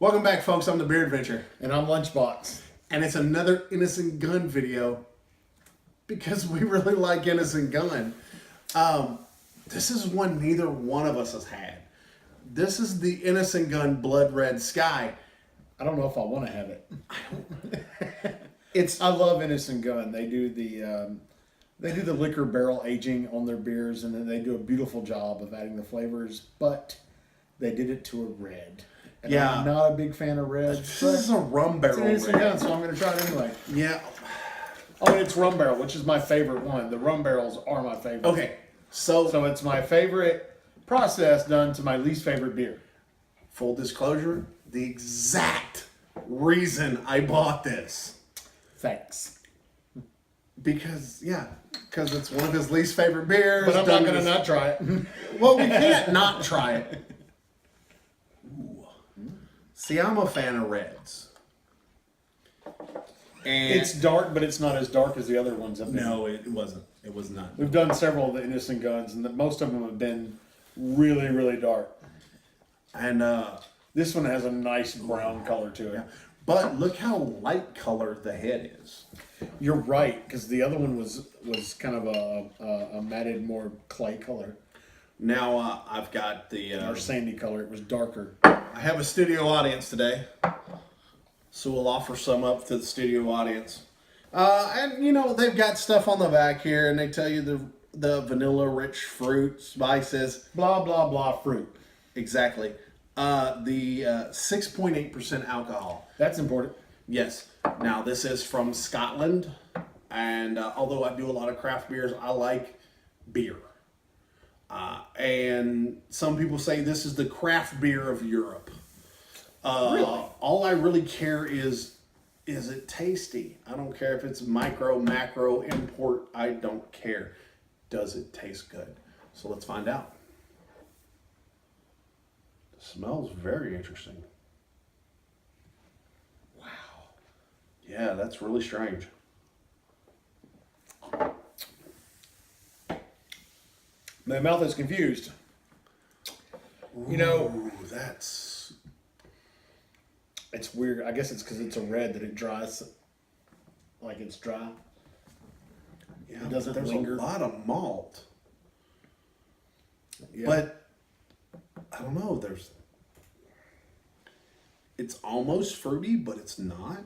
Welcome back, folks. I'm the Beer Adventure. And I'm Lunchbox. And it's another Innis Gunn video because we really like Innis Gunn. This is one neither one of us has had. This is the Innis Gunn Blood Red Sky. I don't know if I want to have it. I love Innis Gunn. They do the liquor barrel aging on their beers, and then they do a beautiful job of adding the flavors. But they did it to a red. And yeah, I'm not a big fan of red. This is a Rum Barrel. It's Innis Gunn, so I'm going to try it anyway. Yeah. Oh, and it's Rum Barrel, which is my favorite one. The Rum Barrels are my favorite. Okay, so it's my favorite process done to my least favorite beer. Full disclosure: the exact reason I bought this. Thanks. Because it's one of his least favorite beers. But I'm not going to not try it. Well, we can't not try it. Ooh. See, I'm a fan of reds. And it's dark, but it's not as dark as the other ones have been. No, it wasn't. It was not. We've done several of the Innis Gunns, and most of them have been really, really dark. And this one has a nice brown color to it. Yeah. But look how light colored the head is. You're right, because the other one was kind of a matted, more clay color. Now I've got the or sandy color. It was darker. I have a studio audience today, so we'll offer some up to the studio audience. And you know they've got stuff on the back here, and they tell you the vanilla rich fruit spices, blah blah blah fruit. Exactly. The 6.8% alcohol. That's important. Yes. Now this is from Scotland, and although I do a lot of craft beers, I like beer. And some people say this is the craft beer of Europe. Really? All I really care is it tasty? I don't care if it's micro, macro, import. I don't care. Does it taste good? So let's find out. The smells very interesting. Wow. Yeah, that's really strange. My mouth is confused. Ooh, you know, it's weird. I guess it's because it's a red that it dries like it's dry. Yeah, it doesn't there's linger. A lot of malt. Yeah. But I don't know. It's almost fruity, but it's not.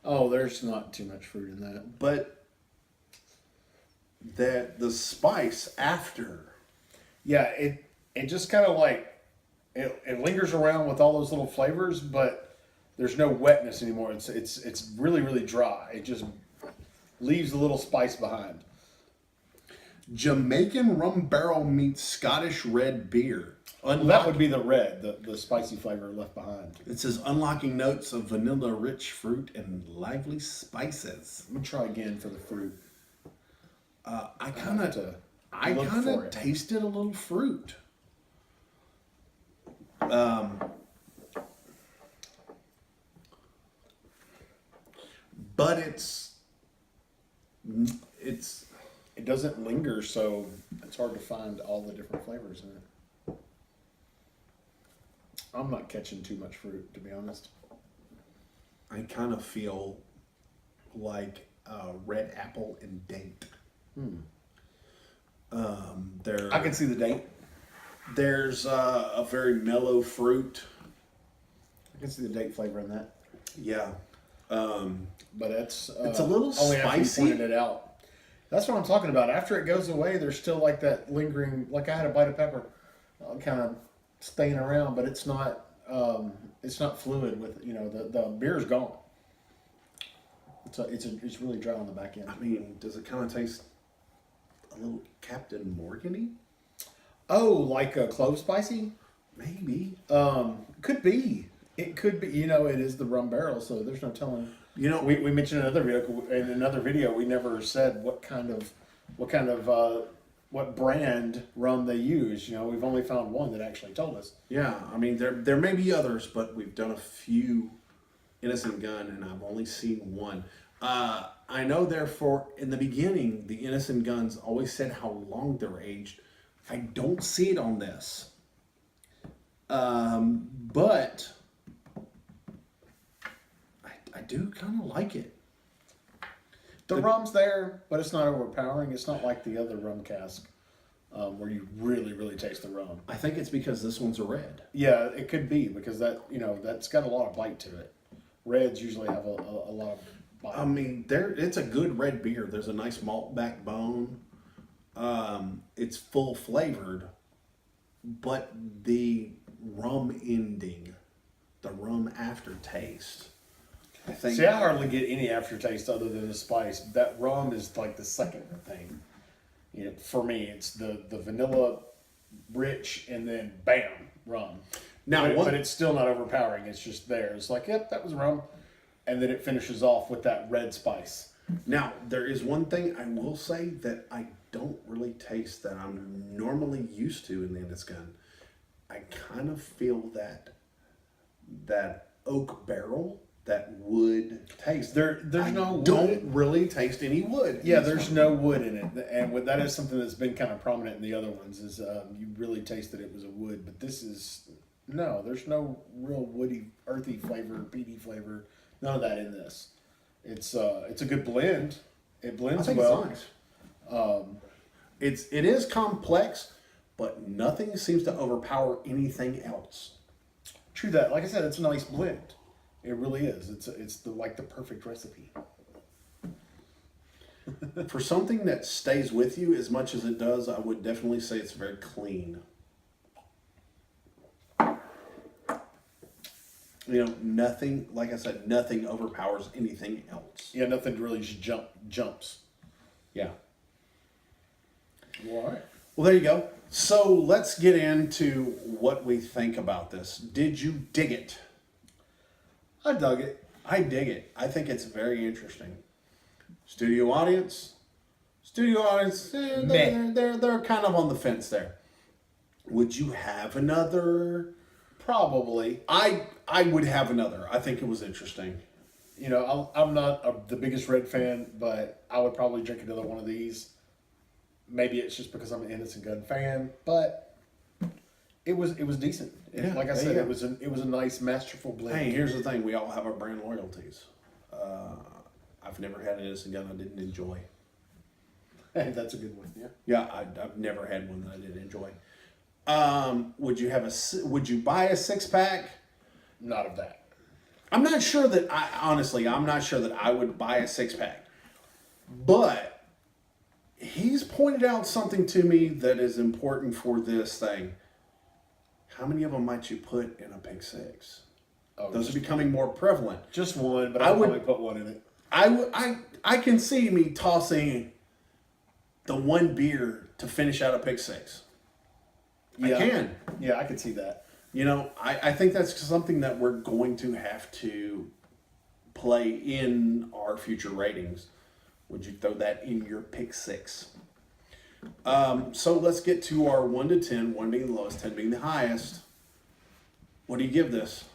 Oh, there's not too much fruit in that. But the spice after. Yeah, it just kind of like it lingers around with all those little flavors, but there's no wetness anymore. It's really, really dry. It just leaves a little spice behind. Jamaican Rum Barrel meets Scottish red beer. Well, that would be the red, the spicy flavor left behind. It says unlocking notes of vanilla rich fruit and lively spices. I'm gonna try again for the fruit. I kind of tasted a little fruit. But it doesn't linger, so it's hard to find all the different flavors in it. I'm not catching too much fruit, to be honest. I kind of feel like red apple and date. I can see the date. There's a very mellow fruit. I can see the date flavor in that. Yeah. But it's a little only spicy. After you pointed it out. That's what I'm talking about. After it goes away, there's still like that lingering, like I had a bite of pepper, kind of staying around, but it's not fluid with, the beer's gone. It's really dry on the back end. I mean, does it kind of taste a little Captain Morgan-y? Oh, like a clove spicy? Maybe. Could be. It could be. It is the Rum Barrel, so there's no telling. We mentioned in another video. We never said what brand rum they use. We've only found one that actually told us. Yeah, I mean there may be others, but we've done a few Innis Gunn, and I've only seen one. I know, therefore, in the beginning, the Innis Gunns always said how long they're aged. I don't see it on this. But I do kind of like it. The rum's there, but it's not overpowering. It's not like the other rum cask where you really, really taste the rum. I think it's because this one's a red. Yeah, it could be because that's got a lot of bite to it. Reds usually have a lot of bite. I mean, it's a good red beer. There's a nice malt backbone. It's full flavored, but the rum ending, the rum aftertaste, I think. See, I hardly get any aftertaste other than the spice. That rum is like the second thing. For me, it's the vanilla rich and then bam, rum. Now, but it's still not overpowering. It's just there. It's like, yep, that was rum. And then it finishes off with that red spice. Now, there is one thing I will say that I don't really taste that I'm normally used to in the Innis Gunn. I kind of feel that oak barrel, that wood taste. There's no wood. Don't really taste any wood. Yeah, there's no wood in it, and that is something that's been kind of prominent in the other ones. Is you really taste that it was a wood, but this is no. There's no real woody, earthy flavor, peaty flavor. None of that in this. It's a good blend. It blends well. It's nice. It is complex, but nothing seems to overpower anything else. True that. Like I said, it's a nice blend. It really is. It's the perfect recipe. For something that stays with you as much as it does, I would definitely say it's very clean. Nothing, like I said, nothing overpowers anything else. Yeah, nothing really just jumps. Yeah. All right. Well, there you go. So let's get into what we think about this. Did you dig it? I dug it. I dig it. I think it's very interesting. Studio audience, they're kind of on the fence there. Would you have another? Probably. I would have another. I think it was interesting. I'm not the biggest Red fan, but I would probably drink another one of these. Maybe it's just because I'm an Innis Gunn fan, but it was decent. Yeah, like I said, it was a nice, masterful blend. Hey, here's the thing: we all have our brand loyalties. I've never had an Innis Gunn I didn't enjoy. Hey, that's a good one. Yeah. Yeah, I've never had one that I didn't enjoy. Would you buy a 6-pack? Not of that. I'm not sure that I'm not sure that I would buy a 6-pack. But he's pointed out something to me that is important for this thing. How many of them might you put in a Pick 6? Oh, those are becoming more prevalent. Just one, but I would probably put one in it. I can see me tossing the one beer to finish out a Pick 6. Yeah. I can. Yeah, I could see that. I think that's something that we're going to have to play in our future ratings. Would you throw that in your Pick 6? So let's get to our 1 to 10, 1 being the lowest, 10 being the highest. What do you give this?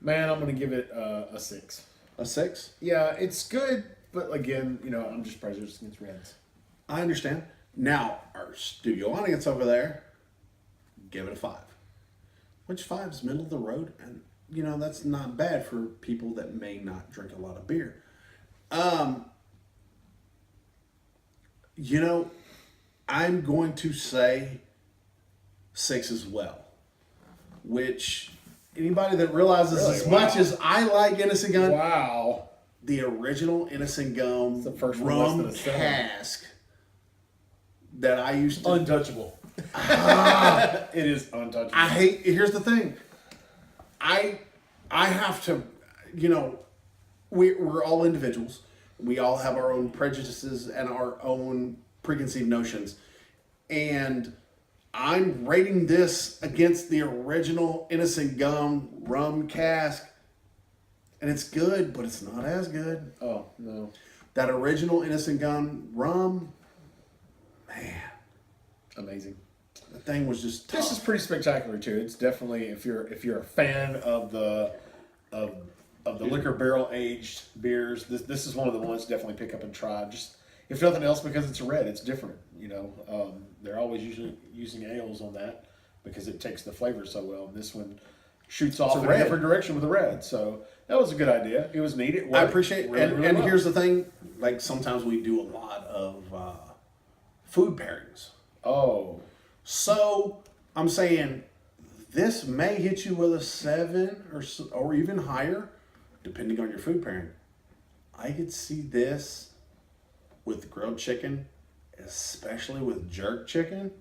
Man, I'm going to give it a 6. A 6? Yeah, it's good, but again, I'm just prejudiced against Reds. I understand. Now, our studio audience over there, give it a 5. Which 5 is middle of the road, and that's not bad for people that may not drink a lot of beer. I'm going to say 6 as well. Which anybody that realizes as much as I like Innis Gunn, wow, the original Innis Gunn the first rum cask that I used to untouchable. It is untouchable. Here's the thing. I have to, we're all individuals. We all have our own prejudices and our own preconceived notions. And I'm rating this against the original Innis Gunn rum cask. And it's good, but it's not as good. Oh, no. That original Innis Gunn rum, man. Amazing. The thing was just tough. This is pretty spectacular too. It's definitely if you're a fan of the liquor barrel aged beers, this is one of the ones to definitely pick up and try. Just if nothing else, because it's a red, it's different. They're always usually using ales on that because it takes the flavor so well. And this one shoots off in a red. different direction with the red. So that was a good idea. It was neat. It I worked appreciate it. really, And, really and well. here's the thing, like sometimes we do a lot of food pairings. Oh, So I'm saying this may hit you with a 7 or even higher, depending on your food pairing. I could see this with grilled chicken, especially with jerk chicken.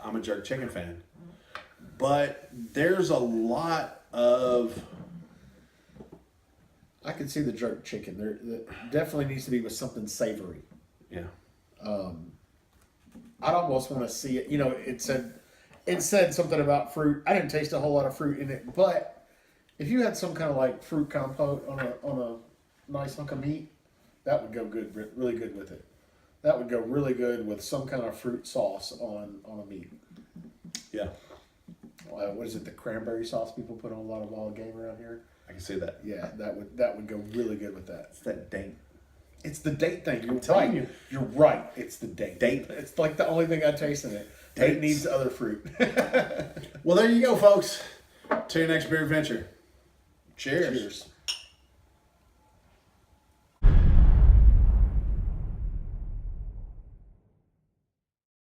I'm a jerk chicken fan, but there's a lot of I can see the jerk chicken. There definitely needs to be with something savory. yeah. I'd almost want to see it. You know, it said something about fruit. I didn't taste a whole lot of fruit in it, but if you had some kind of like fruit compote on a nice hunk of meat, that would go good, really good with it. That would go really good with some kind of fruit sauce on a meat. Yeah, What is it? The cranberry sauce people put on a lot of wild game around here. I can see that. Yeah, that would go really good with that. It's that date. It's the date thing. You're telling right. you. You're right. It's the date. Date. It's like the only thing I taste in it. Date Dates. needs other fruit. Well, there you go, folks. To your next beer adventure. Cheers. Cheers.